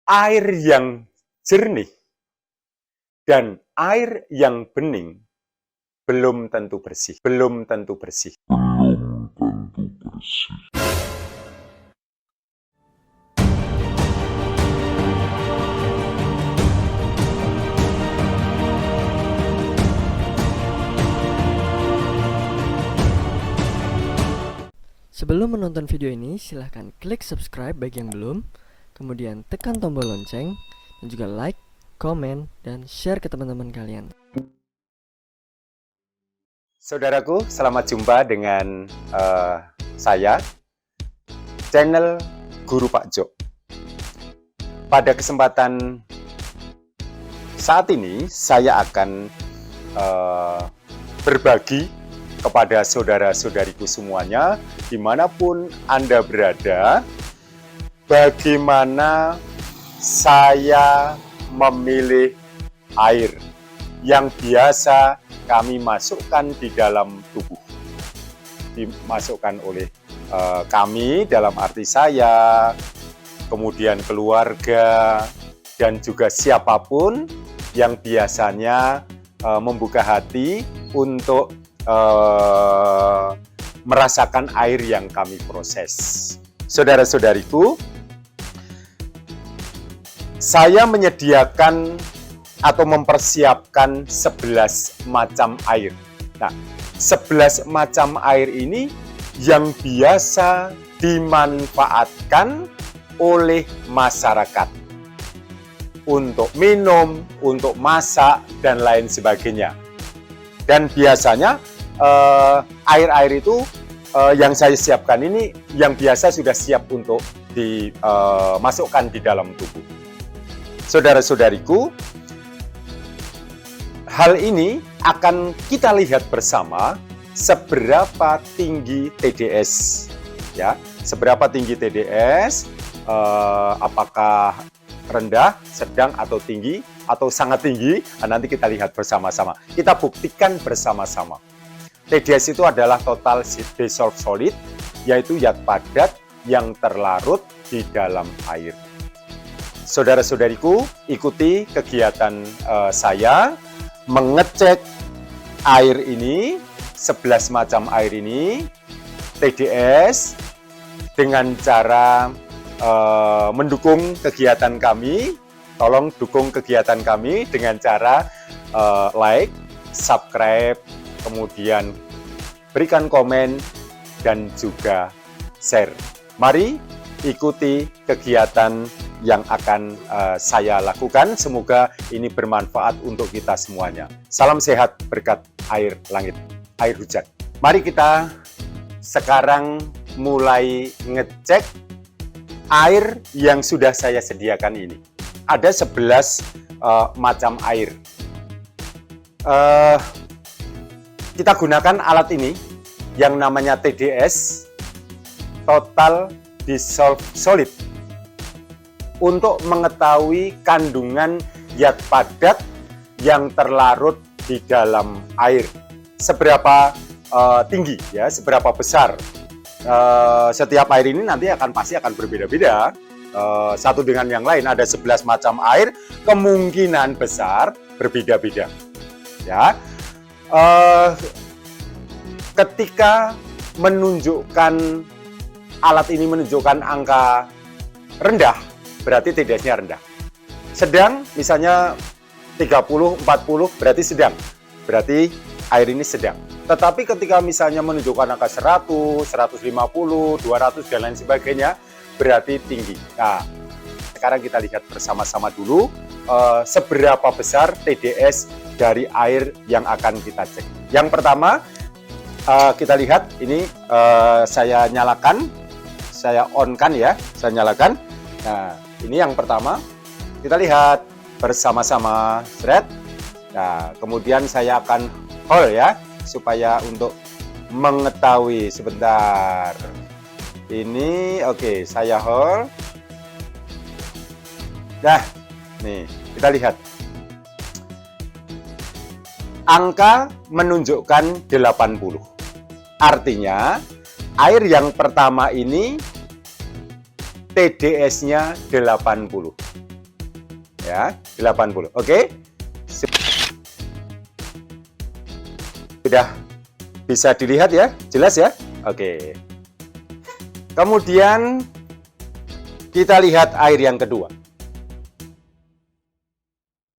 air yang jernih dan air yang bening belum tentu bersih. Belum tentu bersih. Sebelum menonton video ini, silahkan klik subscribe bagi yang belum, kemudian tekan tombol lonceng, dan juga like, komen, dan share ke teman-teman kalian. Saudaraku, selamat jumpa dengan saya, channel Guru Pak Jo. Pada kesempatan saat ini, saya akan berbagi kepada saudara-saudariku semuanya, dimanapun Anda berada, bagaimana saya memilih air yang biasa kami masukkan di dalam tubuh. Dimasukkan oleh kami, dalam arti saya, kemudian keluarga, dan juga siapapun yang biasanya membuka hati untuk merasakan air yang kami proses. Saudara-saudariku, saya menyediakan atau mempersiapkan 11 macam air. Nah, 11 macam air ini yang biasa dimanfaatkan oleh masyarakat untuk minum, untuk masak, dan lain sebagainya. Dan biasanya air-air itu yang saya siapkan ini yang biasa sudah siap untuk dimasukkan di dalam tubuh. Saudara-saudariku, hal ini akan kita lihat bersama seberapa tinggi TDS, ya, seberapa tinggi TDS, apakah rendah, sedang, atau tinggi, atau sangat tinggi. Nanti kita lihat bersama-sama. Kita buktikan bersama-sama. TDS itu adalah total dissolved solid, yaitu zat padat yang terlarut di dalam air. Saudara-saudariku, ikuti kegiatan saya mengecek air ini, 11 macam air ini, TDS, dengan cara mendukung kegiatan kami. Tolong dukung kegiatan kami dengan cara like, subscribe, kemudian berikan komen, dan juga share. Mari ikuti kegiatan yang akan saya lakukan. Semoga ini bermanfaat untuk kita semuanya. Salam sehat berkat air langit, air hujan. Mari kita sekarang mulai ngecek air yang sudah saya sediakan ini. Ada 11 macam air. Kita gunakan alat ini yang namanya TDS, total dissolved solid, untuk mengetahui kandungan zat padat yang terlarut di dalam air. Seberapa tinggi, ya, seberapa besar. Setiap air ini nanti pasti akan berbeda-beda. Satu dengan yang lain, ada 11 macam air, kemungkinan besar berbeda-beda, ya. Ketika menunjukkan, alat ini menunjukkan angka rendah, berarti TDS-nya rendah. Sedang, misalnya 30, 40, berarti sedang, berarti air ini sedang. Tetapi ketika misalnya menunjukkan angka 100, 150, 200, dan lain sebagainya, berarti tinggi. Nah, sekarang kita lihat bersama-sama dulu seberapa besar TDS dari air yang akan kita cek. Yang pertama, kita lihat ini, saya nyalakan, saya on-kan, ya, saya nyalakan. Nah, ini yang pertama, kita lihat bersama-sama, thread. Nah, kemudian saya akan hold, ya, supaya untuk mengetahui. Sebentar, ini oke, saya hold. Nah, nih, kita lihat. Angka menunjukkan 80. Artinya, air yang pertama ini TDS-nya 80. Ya, 80. Oke. Sudah bisa dilihat ya, jelas ya? Oke. Kemudian kita lihat air yang kedua.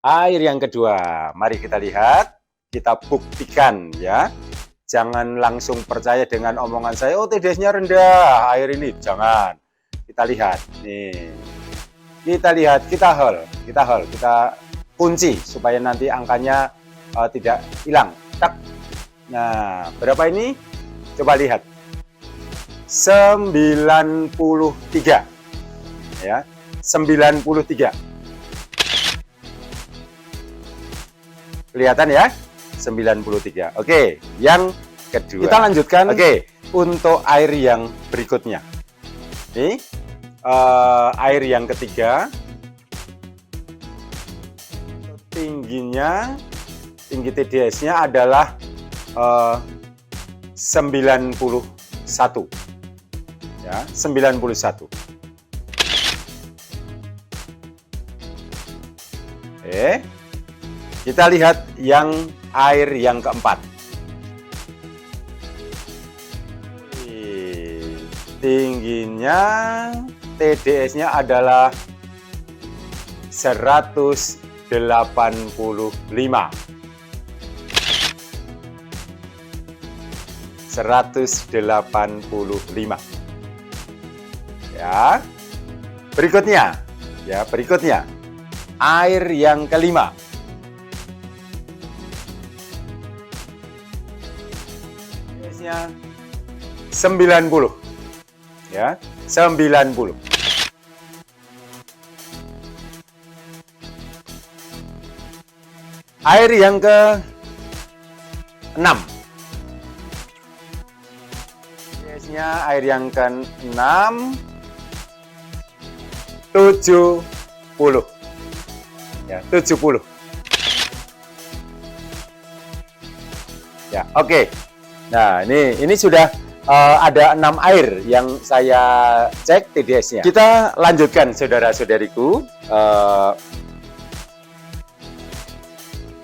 Air yang kedua, mari kita lihat, kita buktikan ya. Jangan langsung percaya dengan omongan saya, oh TDS-nya rendah, air ini. Jangan. Kita lihat. Nih. Kita lihat, kita kunci supaya nanti angkanya tidak hilang. Tak. Nah, berapa ini? Coba lihat. 93. Ya, 93. Kelihatan ya? 93. Oke, yang kedua. Kita lanjutkan. Oke, untuk air yang berikutnya. Ini air yang ketiga. Tinggi TDS-nya adalah 91. Ya, 91. Kita lihat yang air yang keempat. Tingginya TDS-nya adalah 185. 185. Ya. Berikutnya. Air yang kelima. TDS-nya 90. Ya, 90. Air yang ke-6. TDS-nya air yang ke-6 70. Ya, 70. Ya, oke. Nah, ini sudah ada 6 air yang saya cek TDS-nya. Kita lanjutkan saudara-saudariku.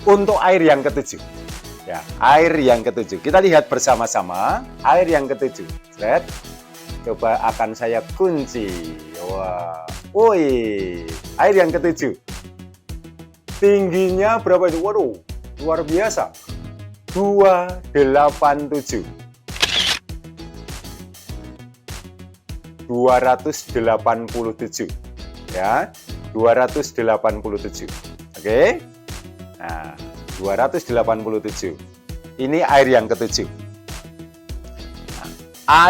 Untuk air yang ke-7. Ya, air yang ke-7. Kita lihat bersama-sama air yang ke-7. Lihat. Coba akan saya kunci. Wah. Woi, air yang ke-7. Tingginya berapa itu? Waduh, luar biasa. 287. 287. Ya, 287. Oke. Nah, 287. Ini air yang ke-7. Nah,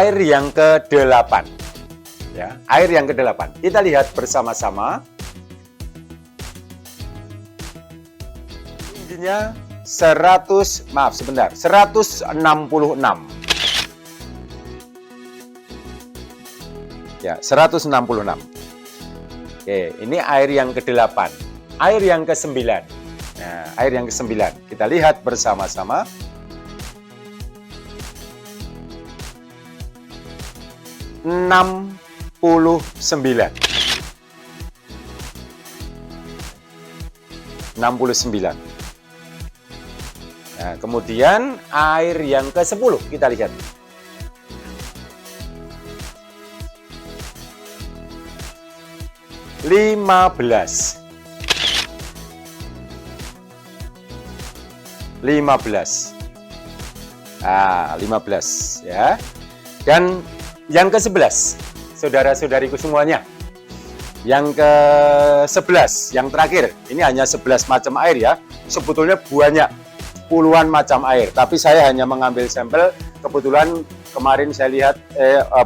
air yang ke-8. Ya, air yang ke-8. Kita lihat bersama-sama. Tingginya 166. Ya, 166. Oke, ini air yang ke-8. Air yang ke-9. Nah, air yang ke-9. Kita lihat bersama-sama. Enam puluh 69. Nah, kemudian air yang ke-10 kita lihat. 15. 15. Nah, 15 ya. Dan yang ke-11, saudara-saudariku semuanya. Yang ke-11, yang terakhir. Ini hanya 11 macam air ya. Sebetulnya banyak, puluhan macam air. Tapi saya hanya mengambil sampel. Kebetulan kemarin saya lihat,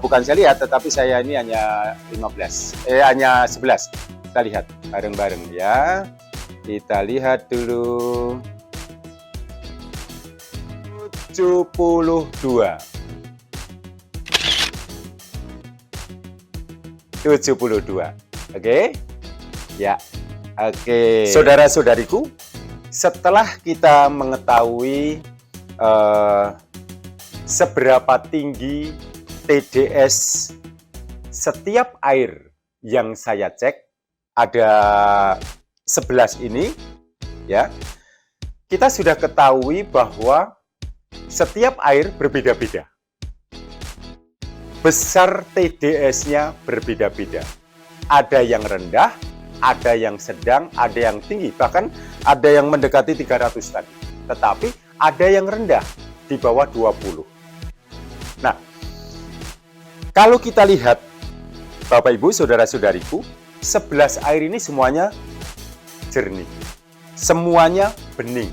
bukan saya lihat, tetapi saya ini hanya 11. Kita lihat bareng-bareng ya. Kita lihat dulu. 72. 72. Oke? Ya. Oke. Saudara-saudariku, setelah kita mengetahui seberapa tinggi TDS setiap air yang saya cek, ada 11 ini, ya, kita sudah ketahui bahwa setiap air berbeda-beda. Besar TDS-nya berbeda-beda. Ada yang rendah, ada yang sedang, ada yang tinggi. Bahkan ada yang mendekati 300 tadi. Tetapi ada yang rendah, di bawah 20. Nah, kalau kita lihat, Bapak Ibu, Saudara-saudariku, 11 air ini semuanya jernih. Semuanya bening.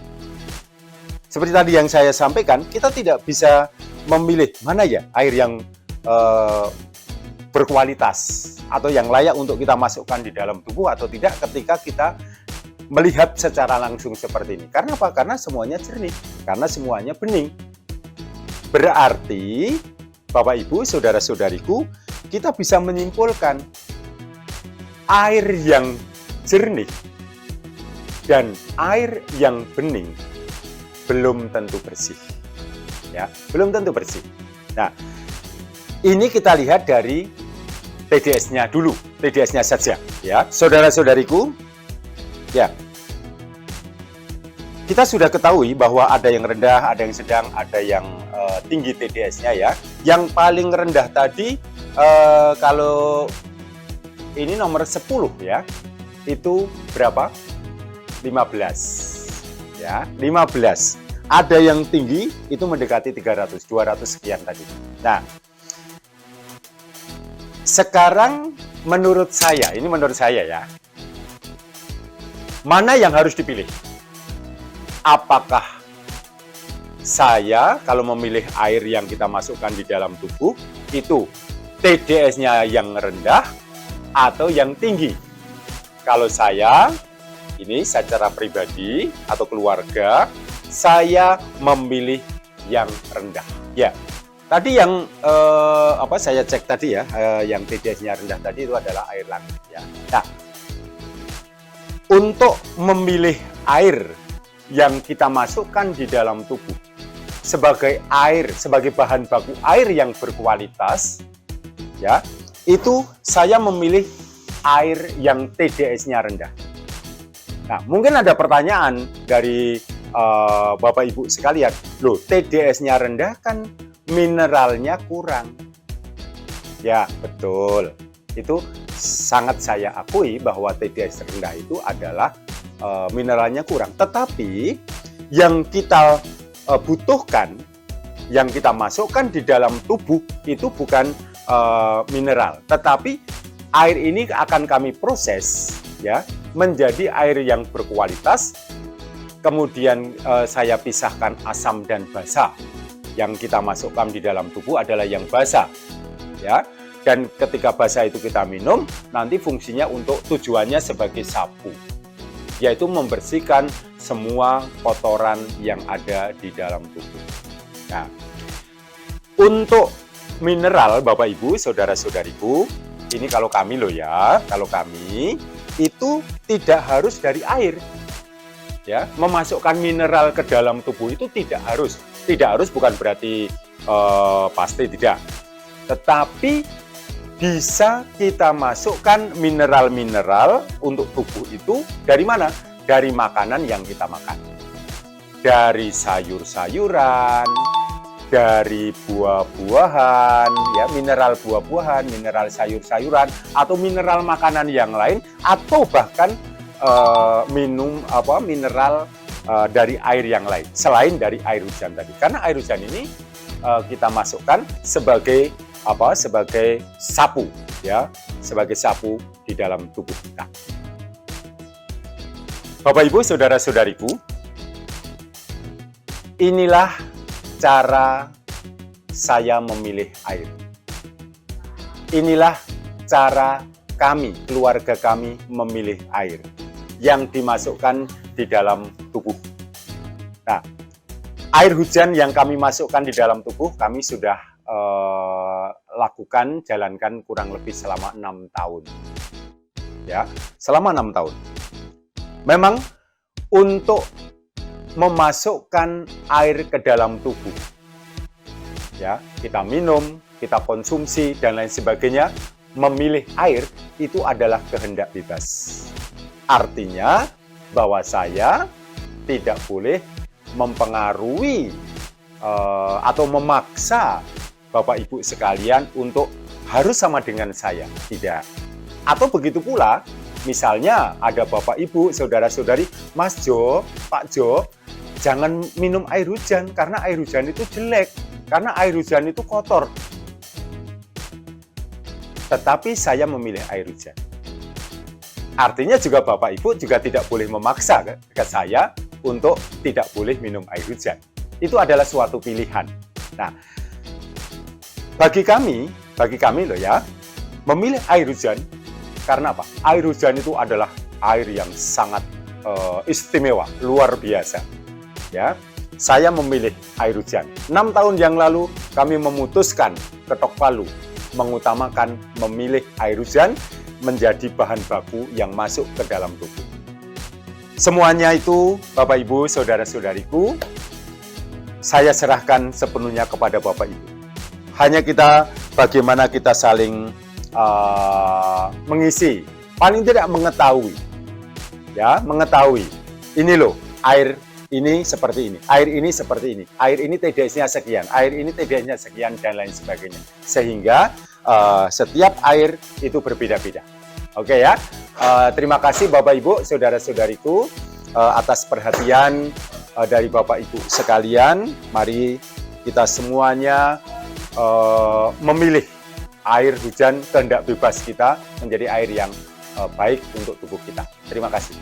Seperti tadi yang saya sampaikan, kita tidak bisa memilih mana ya air yang berkualitas atau yang layak untuk kita masukkan di dalam tubuh atau tidak ketika kita melihat secara langsung seperti ini. Karena apa? Karena semuanya jernih, karena semuanya bening. Berarti, Bapak Ibu, Saudara-saudariku, kita bisa menyimpulkan air yang jernih dan air yang bening belum tentu bersih. Ya, belum tentu bersih. Nah, ini kita lihat dari TDS-nya dulu, TDS-nya saja, ya, saudara-saudariku. Ya, kita sudah ketahui bahwa ada yang rendah, ada yang sedang, ada yang tinggi TDS-nya, ya. Yang paling rendah tadi, kalau ini nomor 10, ya, itu berapa? 15, ya, 15. Ada yang tinggi, itu mendekati 300, 200 sekian tadi. Nah, sekarang menurut saya, ini menurut saya ya, mana yang harus dipilih? Apakah saya kalau memilih air yang kita masukkan di dalam tubuh, itu TDS-nya yang rendah atau yang tinggi? Kalau saya, ini secara pribadi atau keluarga, saya memilih yang rendah. Ya. Tadi yang saya cek tadi ya, yang TDS-nya rendah tadi itu adalah air langit ya. Nah, untuk memilih air yang kita masukkan di dalam tubuh sebagai air, sebagai bahan baku air yang berkualitas, ya, itu saya memilih air yang TDS-nya rendah. Nah, mungkin ada pertanyaan dari Bapak Ibu sekalian, loh, TDS-nya rendah kan mineralnya kurang. Ya, betul. Itu sangat saya akui bahwa TDS rendah itu adalah mineralnya kurang. Tetapi yang kita butuhkan, yang kita masukkan di dalam tubuh itu bukan mineral, tetapi air ini akan kami proses ya menjadi air yang berkualitas. Kemudian saya pisahkan asam dan basa. Yang kita masukkan di dalam tubuh adalah yang basa, ya. Dan ketika basa itu kita minum, nanti fungsinya untuk tujuannya sebagai sapu, yaitu membersihkan semua kotoran yang ada di dalam tubuh. Nah, untuk mineral, Bapak Ibu, saudara-saudariku, ini kalau kami loh ya, kalau kami itu tidak harus dari air. Ya, memasukkan mineral ke dalam tubuh itu tidak harus. Tidak harus bukan berarti pasti tidak. Tetapi bisa kita masukkan mineral-mineral untuk tubuh itu dari mana? Dari makanan yang kita makan. Dari sayur-sayuran, dari buah-buahan, ya, mineral buah-buahan, mineral sayur-sayuran, atau mineral makanan yang lain, atau bahkan minum mineral dari air yang lain selain dari air hujan tadi. Karena air hujan ini kita masukkan sebagai sebagai sapu, ya, sebagai sapu di dalam tubuh kita. Bapak Ibu, saudara-saudariku, inilah cara saya memilih air. Inilah cara kami, keluarga kami memilih air yang dimasukkan di dalam tubuh. Nah, air hujan yang kami masukkan di dalam tubuh, kami sudah lakukan, jalankan kurang lebih selama 6 tahun. Ya, selama 6 tahun. Memang untuk memasukkan air ke dalam tubuh, ya, kita minum, kita konsumsi dan lain sebagainya, memilih air itu adalah kehendak bebas. Artinya bahwa saya tidak boleh mempengaruhi atau memaksa Bapak Ibu sekalian untuk harus sama dengan saya. Tidak. Atau begitu pula, misalnya ada Bapak Ibu, saudara-saudari, Mas Jo, Pak Jo, jangan minum air hujan karena air hujan itu jelek, karena air hujan itu kotor. Tetapi saya memilih air hujan. Artinya juga Bapak Ibu juga tidak boleh memaksa ke saya untuk tidak boleh minum air hujan. Itu adalah suatu pilihan. Nah, bagi kami loh ya, memilih air hujan karena apa? Air hujan itu adalah air yang sangat istimewa, luar biasa. Ya, saya memilih air hujan. 6 tahun yang lalu kami memutuskan ketok palu mengutamakan memilih air hujan menjadi bahan baku yang masuk ke dalam tubuh. Semuanya itu, Bapak Ibu, saudara-saudariku, saya serahkan sepenuhnya kepada Bapak Ibu. Hanya kita, bagaimana kita saling mengisi, paling tidak mengetahui. Ya, mengetahui. Ini loh, air ini seperti ini, air ini seperti ini, air ini TDS-nya sekian, air ini TDS-nya sekian, dan lain sebagainya. Sehingga setiap air itu berbeda-beda. Oke ya, terima kasih Bapak Ibu, saudara-saudariku, atas perhatian dari Bapak Ibu sekalian. Mari kita semuanya memilih air hujan kehendak bebas kita menjadi air yang baik untuk tubuh kita. Terima kasih.